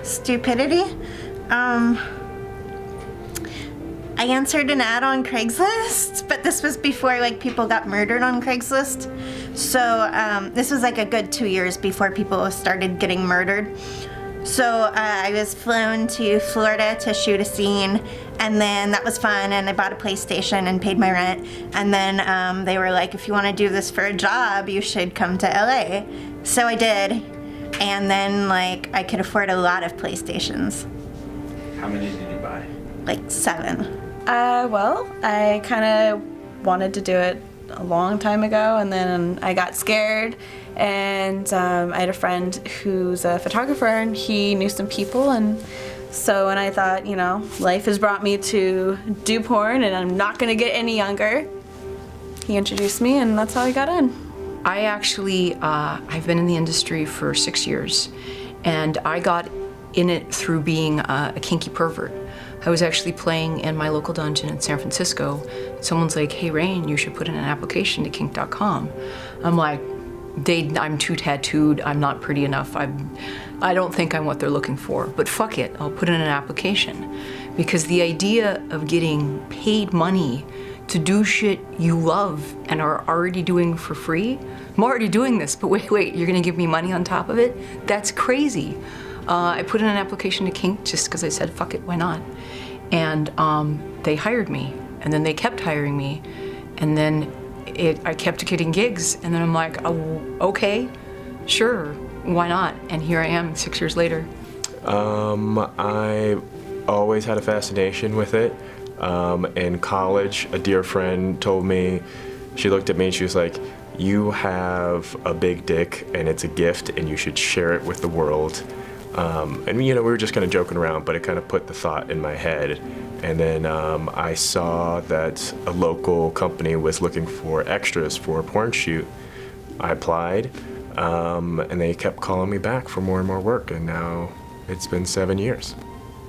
Stupidity. I answered an ad on Craigslist, but this was before like people got murdered on Craigslist. So this was like a good 2 years before people started getting murdered. So I was flown to Florida to shoot a scene, and then that was fun, and I bought a PlayStation and paid my rent. And then they were like, if you want to do this for a job, you should come to LA. So I did, and then like I could afford a lot of PlayStations. How many did you buy? Like 7. Well, I kind of wanted to do it a long time ago, and then I got scared, and I had a friend who's a photographer, and he knew some people, and so when I thought, you know, life has brought me to do porn, and I'm not gonna get any younger, he introduced me, and that's how I got in. I actually, I've been in the industry for 6 years, and I got in it through being a kinky pervert. I was actually playing in my local dungeon in San Francisco. Someone's like, hey, Rain, you should put in an application to kink.com. I'm like, I'm too tattooed, I'm not pretty enough, I don't think I'm what they're looking for, but fuck it, I'll put in an application. Because the idea of getting paid money to do shit you love and are already doing for free, I'm already doing this, but wait, you're gonna give me money on top of it? That's crazy. I put in an application to kink just because I said, fuck it, why not? And they hired me, and then they kept hiring me, and then I kept getting gigs, and then I'm like, oh, okay, sure, why not? And here I am 6 years later. I always had a fascination with it. In college, a dear friend told me, she looked at me and she was like, you have a big dick and it's a gift and you should share it with the world. And you know, we were just kind of joking around, but it kind of put the thought in my head. And then I saw that a local company was looking for extras for a porn shoot. I applied, and they kept calling me back for more and more work, and now it's been 7 years.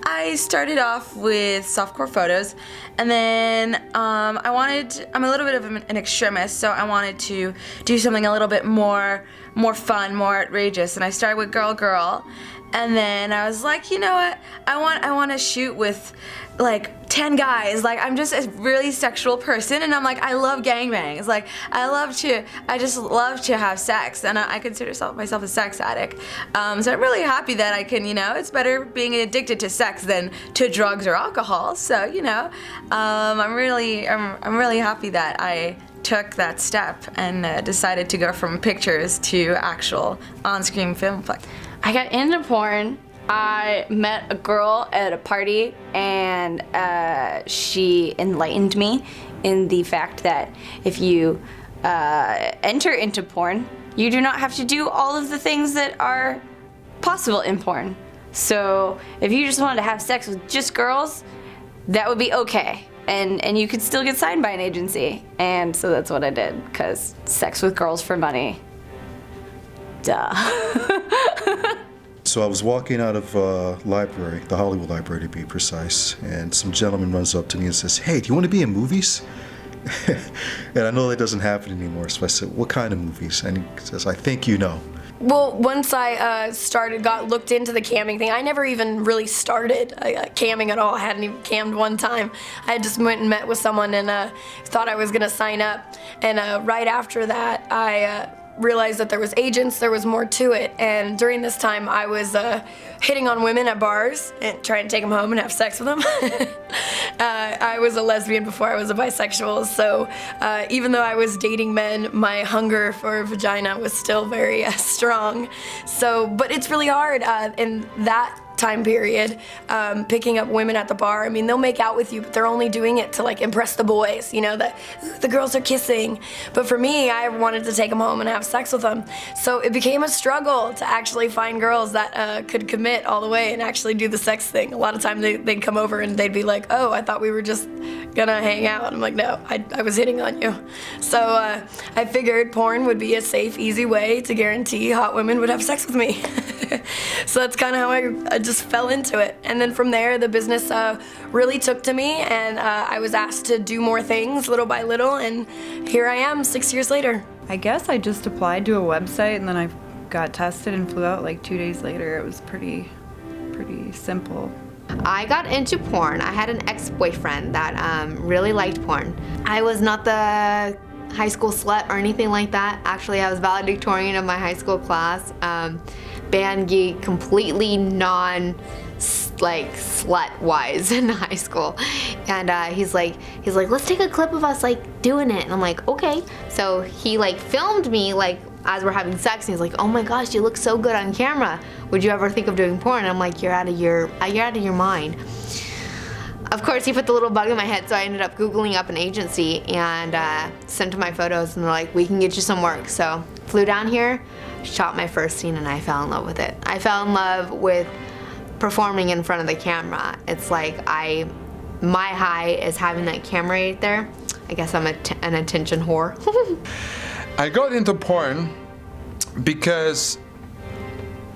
I started off with softcore photos, and then I'm a little bit of an extremist, so I wanted to do something a little bit more fun, more outrageous, and I started with girl, and then I was like, you know what, I want to shoot with like 10 guys. Like, I'm just a really sexual person, and I'm like, I love gangbangs. Like, I just love to have sex, and I consider myself a sex addict. So I'm really happy that I can, you know, it's better being addicted to sex than to drugs or alcohol. So, you know, I'm really happy that I took that step and decided to go from pictures to actual on-screen film play. I got into porn. I met a girl at a party, and she enlightened me in the fact that if you enter into porn, you do not have to do all of the things that are possible in porn. So if you just wanted to have sex with just girls, that would be okay. And you could still get signed by an agency. And so that's what I did, because sex with girls for money. Duh. So I was walking out of library, the Hollywood Library to be precise, and some gentleman runs up to me and says, hey, do you want to be in movies? And I know that doesn't happen anymore, so I said, what kind of movies? And he says, I think you know. Well, once I got looked into the camming thing, I never even really started camming at all. I hadn't even cammed one time. I just went and met with someone and thought I was gonna sign up. And right after that, I realized that there was agents, there was more to it, and during this time I was hitting on women at bars and trying to take them home and have sex with them. I was a lesbian before I was a bisexual, so even though I was dating men, my hunger for vagina was still very strong. So, but it's really hard in that time period, picking up women at the bar. I mean, they'll make out with you, but they're only doing it to like impress the boys, you know, that the girls are kissing. But for me, I wanted to take them home and have sex with them. So it became a struggle to actually find girls that could commit all the way and actually do the sex thing. A lot of times they'd come over and they'd be like, oh, I thought we were just gonna hang out. I'm like, no, I was hitting on you. So I figured porn would be a safe, easy way to guarantee hot women would have sex with me. So that's kind of how I just fell into it. And then from there, the business really took to me, and I was asked to do more things little by little, and here I am 6 years later. I guess I just applied to a website, and then I got tested and flew out like 2 days later. It was pretty simple. I got into porn. I had an ex-boyfriend that really liked porn. I was not the high school slut or anything like that. Actually, I was valedictorian of my high school class. Band geek, completely slut-wise in high school. And he's like, let's take a clip of us like doing it. And I'm like, okay. So he like filmed me like as we're having sex, and he's like, oh my gosh, you look so good on camera. Would you ever think of doing porn? And I'm like, you're out of your mind. Of course, he put the little bug in my head, so I ended up Googling up an agency and sent him my photos, and they're like, we can get you some work. So flew down here, shot my first scene, and I fell in love with it. I fell in love with performing in front of the camera. It's like my high is having that camera right there. I guess I'm an attention whore. I got into porn because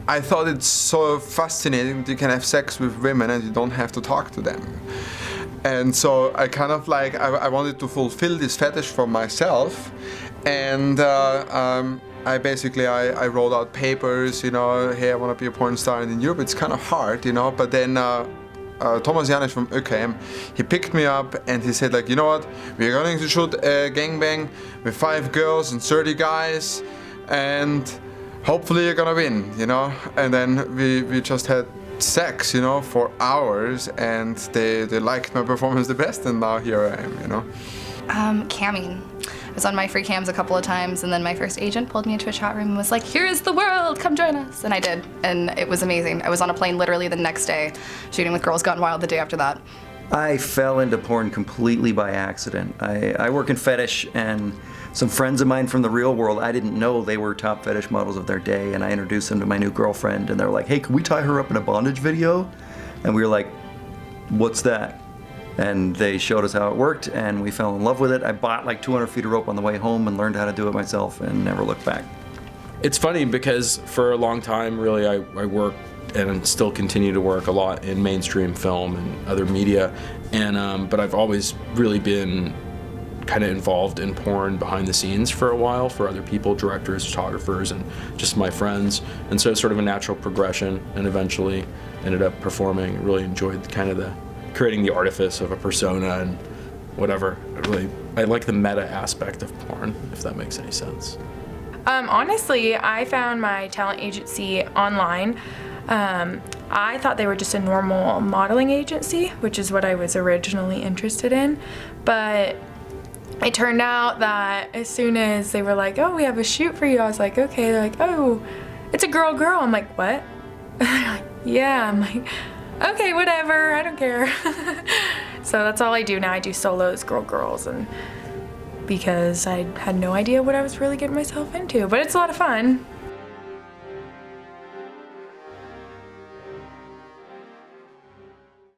I thought it's so fascinating that you can have sex with women and you don't have to talk to them. And so I kind of like, I wanted to fulfill this fetish for myself. And I basically wrote out papers, you know, hey, I want to be a porn star. And in Europe it's kind of hard, you know, but then Thomas Janisch from ÖKM, he picked me up and he said like, you know what, we're going to shoot a gangbang with 5 girls and 30 guys and hopefully you're gonna win, you know. And then we just had sex, you know, for hours, and they liked my performance the best, and now here I am, you know. Camming. I was on my free cams a couple of times, and then my first agent pulled me into a chat room and was like, here is the world, come join us. And I did, and it was amazing. I was on a plane literally the next day, shooting with Girls Gone Wild the day after that. I fell into porn completely by accident. I work in fetish, and some friends of mine from the real world, I didn't know they were top fetish models of their day, and I introduced them to my new girlfriend, and they were like, hey, can we tie her up in a bondage video? And we were like, what's that? And they showed us how it worked, and we fell in love with it. I bought like 200 feet of rope on the way home and learned how to do it myself and never looked back. It's funny because for a long time, really, I worked and still continue to work a lot in mainstream film and other media, and but I've always really been kind of involved in porn behind the scenes for a while for other people, directors, photographers, and just my friends. And so it's sort of a natural progression, and eventually ended up performing. Really enjoyed kind of the creating the artifice of a persona and whatever. I like the meta aspect of porn, if that makes any sense. Honestly, I found my talent agency online. I thought they were just a normal modeling agency, which is what I was originally interested in, but it turned out that as soon as they were like, oh, we have a shoot for you, I was like, okay. They're like, oh, it's a girl. I'm like, what? Yeah, I'm like, okay, whatever, I don't care. So that's all I do now. I do solos, girls, and because I had no idea what I was really getting myself into, but it's a lot of fun.